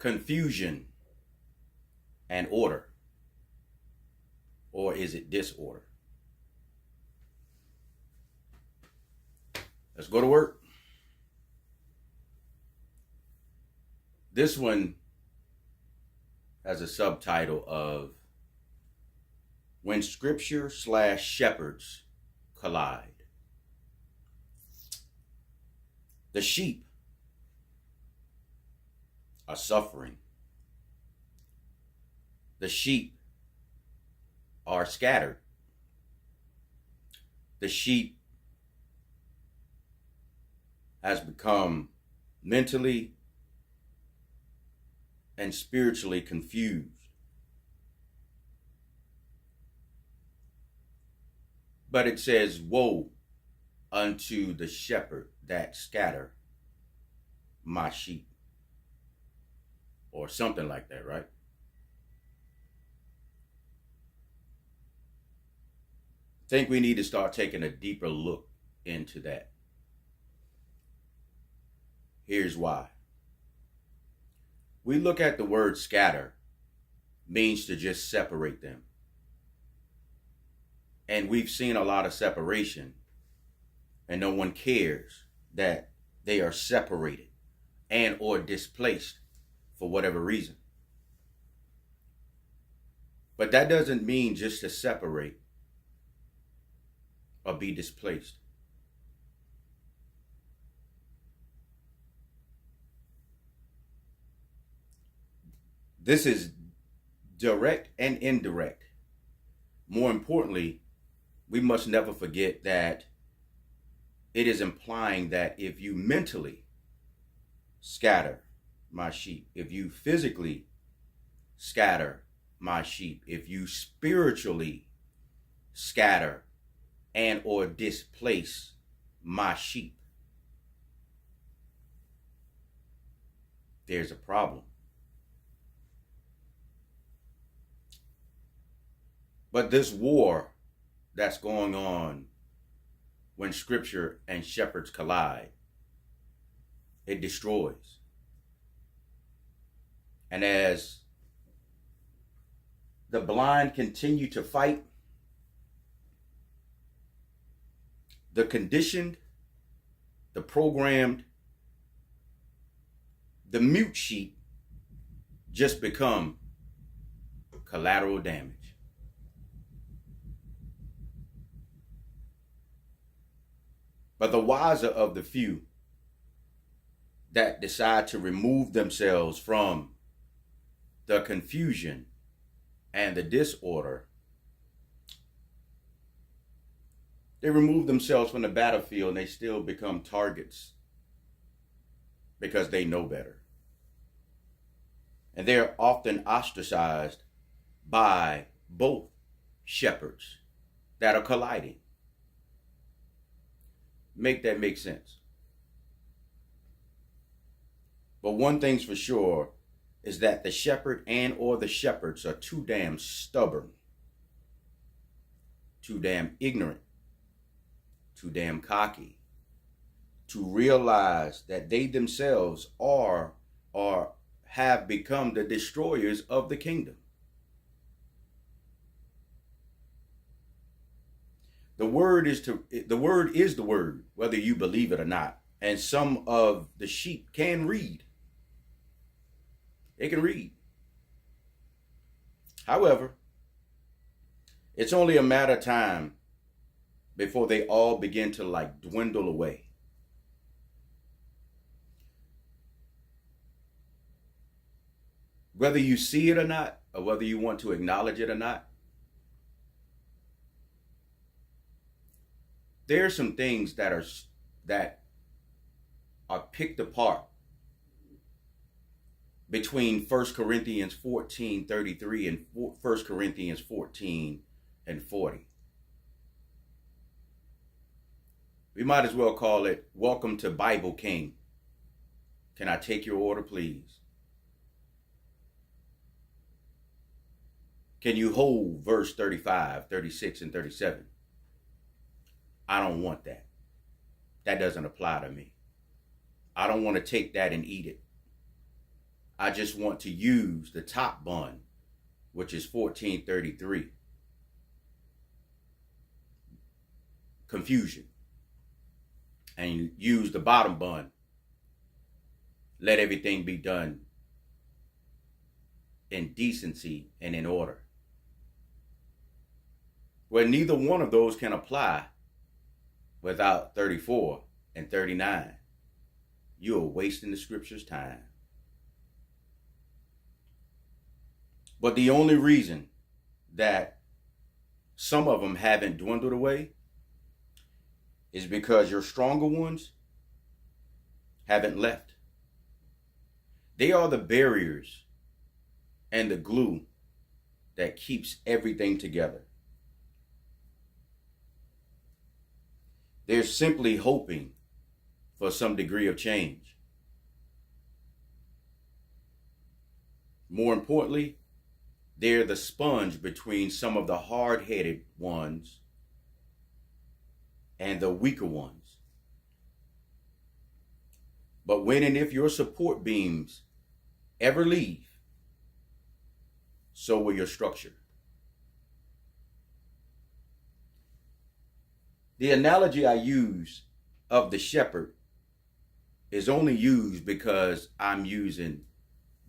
confusion and order? Or is it disorder? Let's go to work. This one has a subtitle of When Scripture/Shepherds Collide. The sheep are suffering. The sheep are scattered. The sheep has become mentally and spiritually confused. But it says, woe unto the shepherd that scatter my sheep. Or something like that, right? I think we need to start taking a deeper look into that. Here's why. We look at the word scatter, means to just separate them. And we've seen a lot of separation, and no one cares that they are separated and or displaced for whatever reason. But that doesn't mean just to separate or be displaced. This is direct and indirect. More importantly, we must never forget that it is implying that if you mentally scatter my sheep, if you physically scatter my sheep, if you spiritually scatter and or displace my sheep, there's a problem. But this war that's going on when scripture and shepherds collide, it destroys. And as the blind continue to fight, the conditioned, the programmed, the mute sheep just become collateral damage. But the wiser of the few that decide to remove themselves from the confusion and the disorder, they remove themselves from the battlefield and they still become targets because they know better. And they're often ostracized by both shepherds that are colliding. Make that make sense. But one thing's for sure is that the shepherd and or the shepherds are too damn stubborn, too damn ignorant, too damn cocky to realize that they themselves are or have become the destroyers of the kingdom. The word is the word, whether you believe it or not. And some of the sheep can read. They can read. However, it's only a matter of time before they all begin to dwindle away. Whether you see it or not, or whether you want to acknowledge it or not, there are some things that are picked apart between 1 Corinthians 14:33 and 1 Corinthians 14:40. We might as well call it, Welcome to Bible King. Can I take your order, please? Can you hold verse 35, 36, and 37? I don't want that. That doesn't apply to me. I don't want to take that and eat it. I just want to use the top bun, which is 1433. Confusion. And use the bottom bun. Let everything be done in decency and in order. Where neither one of those can apply without 34 and 39. You are wasting the scripture's time. But the only reason that some of them haven't dwindled away is because your stronger ones haven't left. They are the barriers and the glue that keeps everything together. They're simply hoping for some degree of change. More importantly, they're the sponge between some of the hard-headed ones and the weaker ones. But when and if your support beams ever leave, so will your structure. The analogy I use of the shepherd is only used because I'm using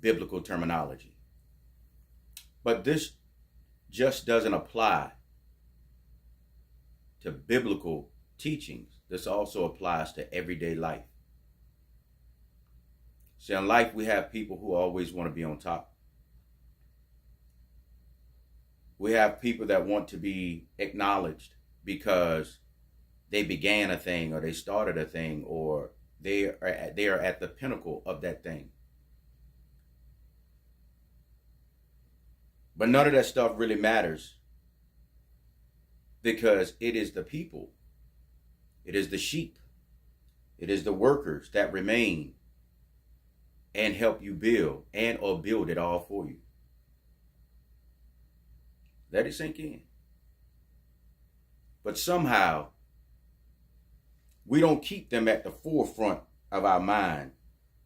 biblical terminology. But this just doesn't apply to biblical teachings. This also applies to everyday life. See, in life, we have people who always want to be on top. We have people that want to be acknowledged because they began a thing, or they started a thing, or they are at the pinnacle of that thing. But none of that stuff really matters, because it is the people, it is the sheep, it is the workers that remain and help you build and or build it all for you. Let it sink in. But somehow, we don't keep them at the forefront of our mind,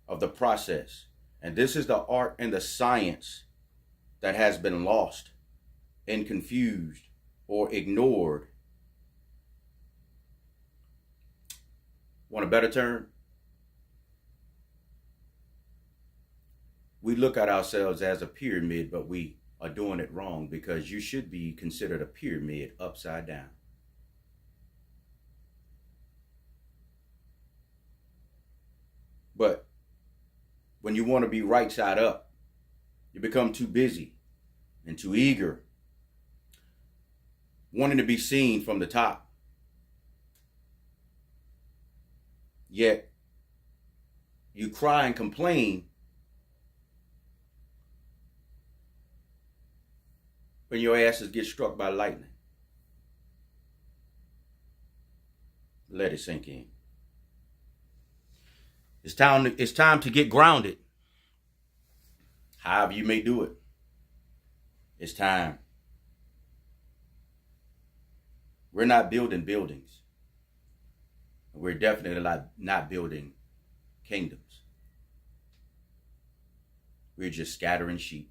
of the process. And this is the art and the science that has been lost and confused or ignored. Want a better term? We look at ourselves as a pyramid, but we are doing it wrong, because you should be considered a pyramid upside down. But when you want to be right side up, you become too busy and too eager, wanting to be seen from the top. Yet you cry and complain when your asses get struck by lightning. Let it sink in. It's time to get grounded. However you may do it. It's time. We're not building buildings. We're definitely not building kingdoms. We're just scattering sheep.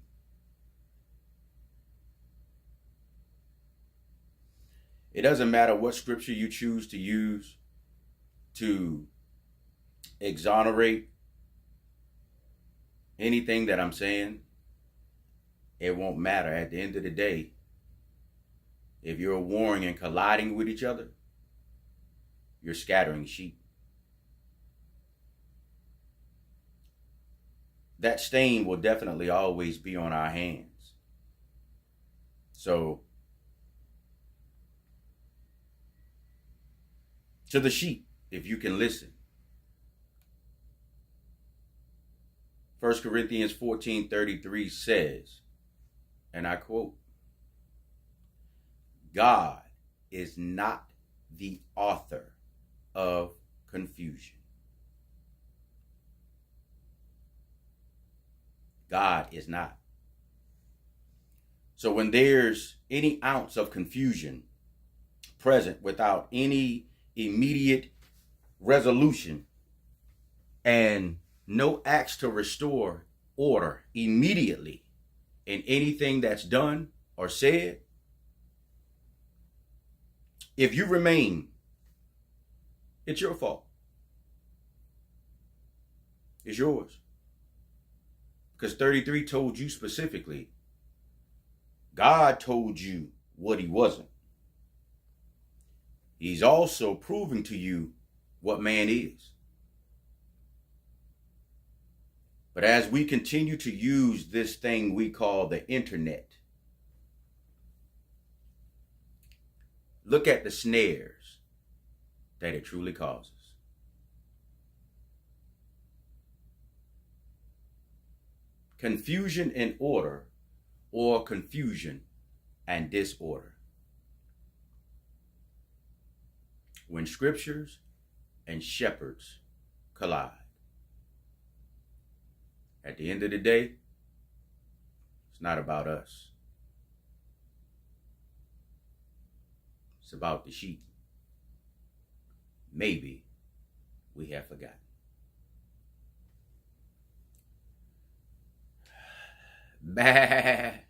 It doesn't matter what scripture you choose to use to exonerate anything that I'm saying. It won't matter. At the end of the day, if you're warring and colliding with each other, you're scattering sheep. That stain will definitely always be on our hands. So, to the sheep, if you can listen. 1 Corinthians 14:33 says, and I quote, God is not the author of confusion. God is not. So when there's any ounce of confusion present without any immediate resolution and no acts to restore order immediately in anything that's done or said, if you remain, it's your fault. It's yours. Because 33 told you specifically, God told you what he wasn't. He's also proving to you what man is. But as we continue to use this thing we call the internet, look at the snares that it truly causes. Confusion and order, or confusion and disorder. When scriptures and shepherds collide. At the end of the day, it's not about us. It's about the sheep. Maybe we have forgotten. Bah.